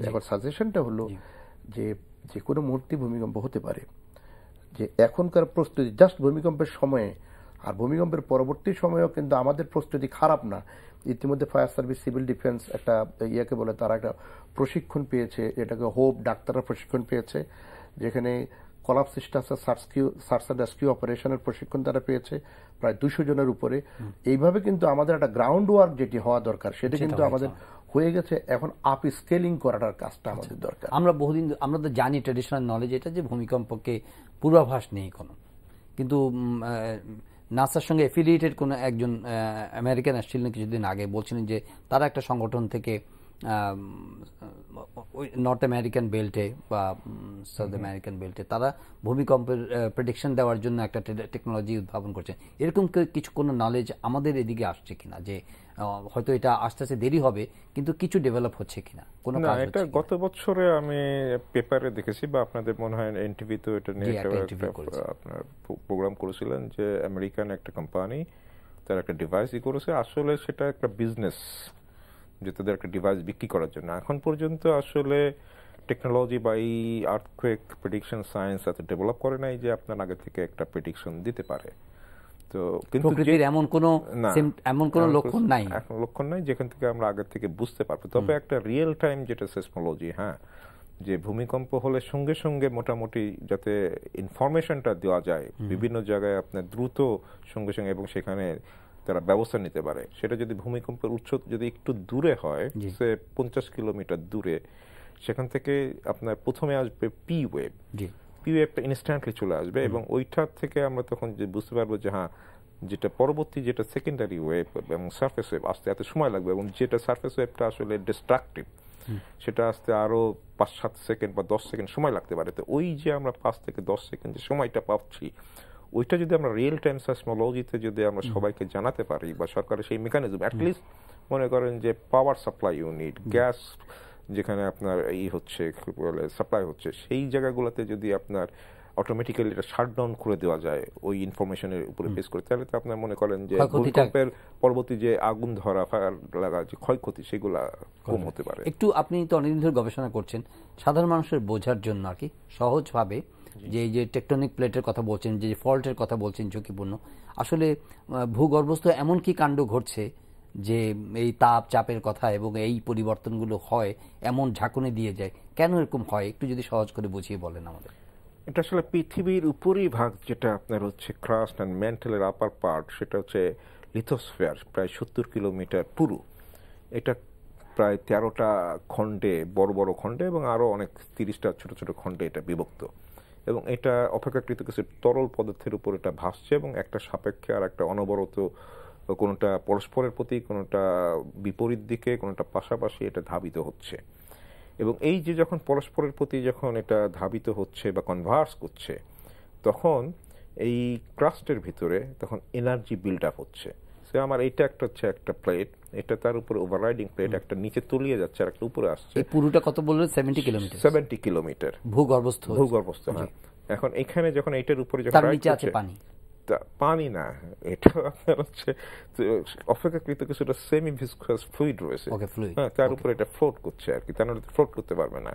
S3: এখন সাজেশনটা হলো যে যে কোনো মুহূর্তে ভূমিকম্প হতে পারে, যে এখনকার প্রস্তুতি জাস্ট ভূমিকম্পের সময়ে আর ভূমিকম্পের পরবর্তী সময়েও কিন্তু আমাদের প্রস্তুতি খারাপ না। ইতিমধ্যে ফায়ার সার্ভিস, সিভিল ডিফেন্স একটা ইয়াকে বলে তারা একটা প্রশিক্ষণ পেয়েছে, এটাকে হোপ ডাক্তাররা প্রশিক্ষণ পেয়েছে, যেখানে collapse disaster search and rescue অপারেশনের প্রশিক্ষণ তারা পেয়েছে প্রায় 200 জনের উপরে। এইভাবে কিন্তু আমাদের একটা গ্রাউন্ড ওয়ার্ক যেটি হওয়া দরকার সেটা কিন্তু আমাদের হয়ে গেছে। এখন আপ স্কেলিং করার কাজটা আমাদের দরকার।
S1: আমরা বহুদিন আমরা তো জানি ট্র্যাডিশনাল নলেজ এটা যে ভূমিকম্পকে পূর্বাভাস নেই কোনো, কিন্তু নাসার সঙ্গে অ্যাফিলিয়েটেড কোনো একজন আমেরিকান আসছিলেন কিছুদিন আগে, বলছিলেন যে তারা একটা সংগঠন থেকে নর্থ আমেরিকান বেল্টে বা সাউথ আমেরিকান বেল্টে তারা ভূমিকম্পের প্রেডিকশন দেওয়ার জন্য একটা টেকনোলজি উদ্ভাবন করছে। এরকম কিছু কোনো নলেজ আমাদের এদিকে আসছে কিনা, যে হয়তো এটা আস্তে আস্তে দেরি হবে কিন্তু কিছু ডেভেলপ হচ্ছে কিনা? কোনো
S2: না, এটা গত বছরে আমি পেপারে দেখেছি বা আপনাদের মনে হয় এনটিভিতে এটা নিয়ে আপনার প্রোগ্রাম করেছিলেন যে আমেরিকান একটা কোম্পানি তার একটা ডিভাইস করেছে। আসলে সেটা একটা বিজনেস, যে তাদের একটা ডিভাইস বিক্রি করার জন্য। এখন পর্যন্ত আসলে টেকনোলজি বা এই আর্থকুয়েক প্রেডিকশন সায়েন্স এত ডেভেলপ করে নাই যে আপনার আগে থেকে একটা প্রেডিকশন দিতে পারে। তো কিন্তু
S1: এমন কোন লক্ষণ নাই,
S2: এখন লক্ষণ নাই যেখান থেকে আমরা আগে থেকে বুঝতে পারবো। তবে একটা রিয়েল টাইম যেটা সেসমোলজি, হ্যাঁ, যে ভূমিকম্প হলে সঙ্গে সঙ্গে মোটামুটি যাতে ইনফরমেশনটা দেওয়া যায় বিভিন্ন জায়গায় আপনার দ্রুত সঙ্গে সঙ্গে এবং সেখানে তারা ব্যবস্থা নিতে পারে, সেটা যদি ভূমিকম্পের উৎস যদি একটু দূরে হয়, সে 50 কিলোমিটার দূরে, সেখান থেকে আপনার প্রথমে আসবে পি ওয়েভটা ইনস্ট্যান্টলি চলে আসবে এবং ওইটার থেকে আমরা তখন যে বুঝতে পারবো যে হ্যাঁ, যেটা পরবর্তী যেটা সেকেন্ডারি ওয়েভ এবং সারফেস ওয়েভ আসতে এত সময় লাগবে এবং যেটা সারফেস ওয়েভটা আসলে ডিস্ট্রাকটিভ সেটা আসতে আরো 5-7 সেকেন্ড বা 10 সেকেন্ড সময় লাগতে পারে। তো ওই যে আমরা 5 থেকে 10 সেকেন্ড যে সময়টা পাচ্ছি, ওইটা যদি আমরা রিয়েল টাইম সেসমোলজিতে যদি আমরা সবাইকে জানাতে পারি বা সরকারের সেই মেকানিজম, অ্যাটলিস্ট মনে করেন যে পাওয়ার সাপ্লাই ইউনিট, গ্যাস যেখানে আপনার হচ্ছে সাপ্লাই হচ্ছে, সেই জায়গাগুলোতে যদি আপনার অটোমেটিক্যালি এটা শাটডাউন করে দেওয়া যায় ওই ইনফরমেশনের উপরে বেস করে, তাহলে তো আপনার মনে করেন যে ভূমিকম্পের পরবর্তী যে আগুন ধরা, ফায়ার লাগা, যে ক্ষয়ক্ষতি সেগুলা কম হতে পারে।
S1: একটু আপনি তো অনেকদিন ধরে গবেষণা করছেন, সাধারণ মানুষের বোঝার জন্য আর কি সহজভাবে, যে এই যে টেকটনিক প্লেটের কথা বলছেন, যে ফল্টের কথা বলছেন ঝুঁকিপূর্ণ, আসলে ভূগর্ভস্থ এমন কি কাণ্ড ঘটছে যে এই চাপের কথা এবং এই পরিবর্তনগুলো হয়, এমন ঝাঁকুনি দিয়ে যায়, কেন এরকম হয় একটু যদি সহজ করে বুঝিয়ে বলেন আমাদের।
S2: এটা আসলে পৃথিবীর উপরই ভাগ যেটা আপনার হচ্ছে ক্রাস্ট অ্যান্ড ম্যান্টেলের আপার পার্ট, সেটা হচ্ছে লিথোস্ফিয়ার, প্রায় 70 কিলোমিটার পুরু। এটা প্রায় 13টা খণ্ডে, বড় বড় খণ্ডে এবং আরো অনেক 30টা ছোট ছোট খণ্ডে এটা বিভক্ত এবং এটা অপেক্ষাকৃত কিছু তরল পদার্থের উপর এটা ভাসছে এবং একটা সাপেক্ষে আর একটা অনবরত, কোনোটা পরস্পরের প্রতি, কোনোটা বিপরীত দিকে, কোনোটা পাশাপাশি এটা ধাবিত হচ্ছে। এবং এই যে যখন পরস্পরের প্রতি যখন এটা ধাবিত হচ্ছে বা কনভার্স করছে, তখন এই ক্রাস্টের ভিতরে তখন এনার্জি বিল্ড আপ হচ্ছে। সে আমার এইটা একটা হচ্ছে একটা প্লেট, এটা তার উপরে ওভাররাইডিং প্লেট, একটা নিচে তলিয়ে যাচ্ছে আর একটা উপরে আসছে।
S1: এই পুরোটা কত বললেন? 70 কিলোমিটার।
S2: 70 কিলোমিটার
S1: ভূগর্ভস্থ।
S2: হ্যাঁ। এখন এখানে যখন এটার উপরে যখন
S1: তার নিচে আছে পানি,
S2: পানি না, এটা আপনার হচ্ছে অপেক্ষাকৃত কিছুটা সেমি ভিসকাস ফ্লুইড রয়েছে, হ্যাঁ, তার উপরে এটা ফ্লোট করছে আর কি, তার মানে ফ্লোট করতে পারবে না।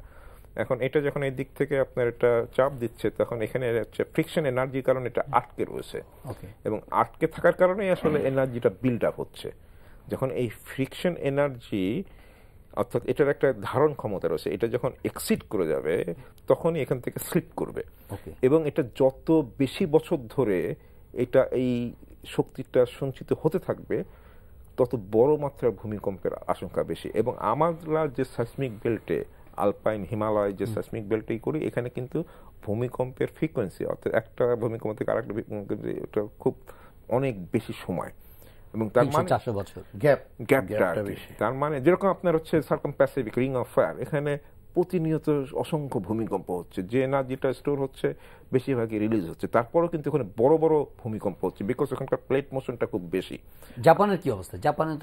S2: এখন এটা যখন এই দিক থেকে আপনার এটা চাপ দিচ্ছে, তখন এখানে হচ্ছে ফ্রিকশন এনার্জির কারণে এটা আটকে রয়েছে, এবং আটকে থাকার কারণেই আসলে এনার্জিটা বিল্ড আপ হচ্ছে। যখন এই ফ্রিকশন এনার্জি, অর্থাৎ এটার একটা ধারণ ক্ষমতা রয়েছে, এটা যখন এক্সিড করে যাবে তখনই এখান থেকে স্লিপ করবে, এবং এটা যত বেশি বছর ধরে এটা এই শক্তিটা সঞ্চিত হতে থাকবে তত বড় মাত্রার ভূমিকম্পের আশঙ্কা বেশি। এবং আমরা যে সাইসমিক বেল্টে, আলপাইন হিমালয় যে সাইসমিক বেল্টেই করি, এখানে কিন্তু ভূমিকম্পের ফ্রিকোয়েন্সি, অর্থাৎ একটা ভূমিকম্প থেকে আরেকটা ভূমিকম্পের খুব অনেক বেশি সময়, এবং তার মানে
S1: 400 বছর
S2: গ্যাপটা বেশি। তার মানে যেরকম আপনার হচ্ছে সার্কামপ্যাসিফিক রিং অফ ফায়ার, এখানে প্রতিনিয়ত অসংখ্য ভূমিকম্প হচ্ছে, যে এনার্জিটা স্টোর হচ্ছে বেশিরভাগই রিলিজ হচ্ছে, তারপরেও কিন্তু ওখানে বড় বড় ভূমিকম্প হচ্ছে, বিকজ ওখানকার প্লেট মোশনটা খুব বেশি।
S1: জাপানের কি অবস্থা? জাপানে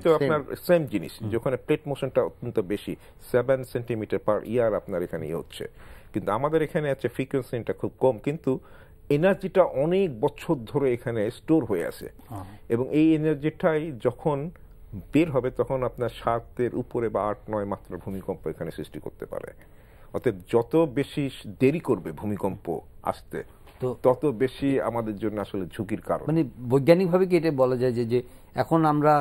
S1: তো
S2: আপনার সেম জিনিস, যেখানে প্লেট মোশনটা অত্যন্ত বেশি, 7 সেন্টিমিটার পার ইয়ার আপনার এখানে হচ্ছে, কিন্তু আমাদের এখানে আছে ফ্রিকোয়েন্সিটা খুব কম, কিন্তু এনার্জিটা অনেক বছর ধরে এখানে স্টোর হয়ে আছে, এবং এই এনার্জিটাই যখন বের হবে তখন আপনার 7-এর উপরে বা 8-9 মাত্রার ভূমিকম্প এখানে সৃষ্টি করতে পারে। অতএব যত বেশি দেরি করবে ভূমিকম্প আসতে, তত বেশি আমাদের জন্য আসলে ঝুঁকির কারণ।
S1: মানে বৈজ্ঞানিকভাবে কি এটা বলা যায় যে এখন আমরা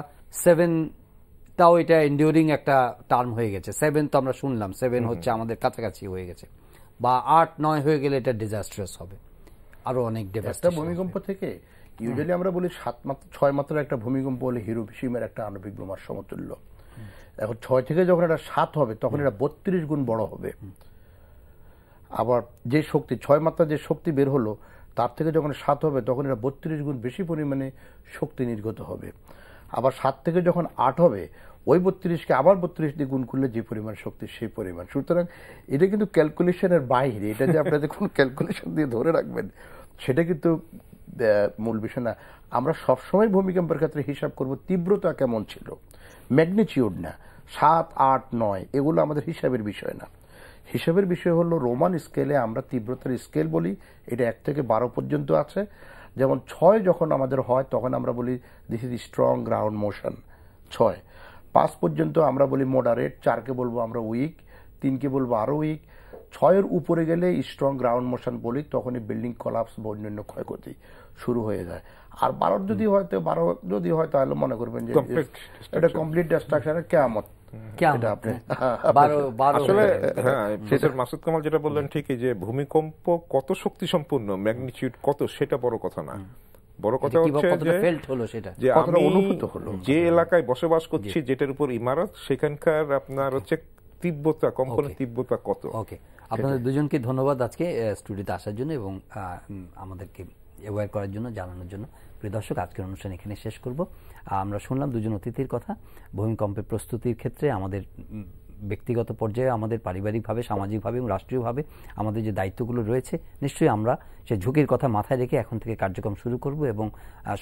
S1: 7টাও এটা এন্ডিউরিং একটা টার্ম হয়ে গেছে, 7 তো আমরা শুনলাম, 7 হচ্ছে আমাদের কাছাকাছি হয়ে গেছে, বা 8-9 হয়ে গেলে এটা ডিজাস্ট্রাস হবে, আরো অনেক
S3: ডেভাস্টেশন। ভূমিকম্প থেকে ইউজুয়ালি আমরা বলি 6 মাত্রার একটা ভূমিকম্প হলে হিরোশিমার একটা আণবিক বোমার সমতুল্য। এখন 6 থেকে যখন এটা 7 হবে তখন এটা 32 গুণ বড় হবে। আবার যে শক্তি 6 মাত্রা যে শক্তি বের হলো তার থেকে যখন 7 হবে তখন এটা 32 গুণ বেশি পরিমাণে শক্তি নির্গত হবে। আবার 7 থেকে যখন 8 হবে ওই 32কে আবার 32 দিয়ে গুণ করলে যে পরিমাণ শক্তি সেই পরিমাণ। সুতরাং এটা কিন্তু ক্যালকুলেশনের বাইরে, এটা যে আপনাদের কোন ক্যালকুলেশন দিয়ে ধরে রাখবেন সেটা কিন্তু মূল বিষয় না। আমরা সবসময় ভূমিকম্পের ক্ষেত্রে হিসাব করব তীব্রতা কেমন ছিল, ম্যাগনিটিউড না। 7, 8, 9 এগুলো আমাদের হিসাবের বিষয় না। হিসাবের বিষয় হলো রোমান স্কেলে আমরা তীব্রতার স্কেল বলি, এটা 1 থেকে 12 পর্যন্ত আছে। যেমন 6 যখন আমাদের হয় তখন আমরা বলি this is strong ground motion 6। 5 পর্যন্ত আমরা বলি মডারেট, 4কে বলবো আমরা উইক, 3কে বলবো আরো উইক। 6-এর উপরে গেলে স্ট্রং গ্রাউন্ড মোশন বলি, তখনই বিল্ডিং কলাপস বা অন্যান্য ক্ষয়ক্ষতি শুরু হয়ে যায়। আর 12 যদি হয় তাহলে মনে করবেন যে এটা কমপ্লিট ডিস্ট্রাকশনের কিয়ামত।
S2: মাসুদ কামাল যেটা বললেন ঠিকই, যে ভূমিকম্প কত শক্তি সম্পূর্ণ, ম্যাগনিটিউড কত, সেটা বড় কথা না। বড় কথা হচ্ছে যে আমি যে এলাকায় বসবাস করছি, যেটার উপর ইমারত, সেখানকার আপনার হচ্ছে তীব্রতা, কম্পনের তীব্রতা কত।
S1: ওকে, আপনাদের দুজনকে ধন্যবাদ আজকে স্টুডিওতে আসার জন্য এবং আমাদেরকে অ্যাওয়্যার করার জন্য, জানানোর জন্য। প্রিয় দর্শক, আজকের অনুষ্ঠান এখানে শেষ করব। আমরা শুনলাম দুজন অতিথির কথা। ভূমিকম্পের প্রস্তুতির ক্ষেত্রে আমাদের ব্যক্তিগত পর্যায়ে, আমাদের পারিবারিকভাবে, সামাজিকভাবে এবং রাষ্ট্রীয়ভাবে আমাদের যে দায়িত্বগুলো রয়েছে, নিশ্চয়ই আমরা সেই ঝুঁকির কথা মাথায় রেখে এখন থেকে কার্যক্রম শুরু করব এবং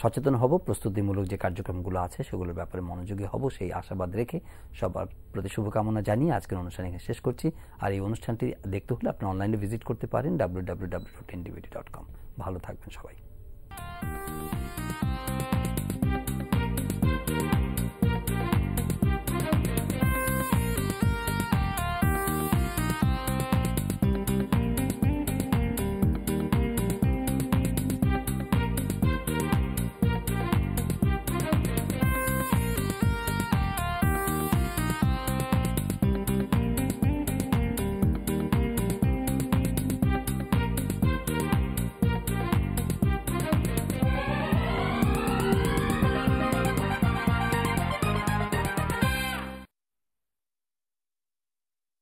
S1: সচেতন হব। প্রস্তুতিমূলক যে কার্যক্রমগুলো আছে সেগুলোর ব্যাপারে মনোযোগী হব, সেই আশাবাদ রেখে সবার প্রতি শুভকামনা জানিয়ে আজকের অনুষ্ঠান এখানে শেষ করছি। আর এই অনুষ্ঠানটি দেখতে হলে আপনি অনলাইনে ভিজিট করতে পারেন www.ndbt.com। ভালো থাকবেন সবাই।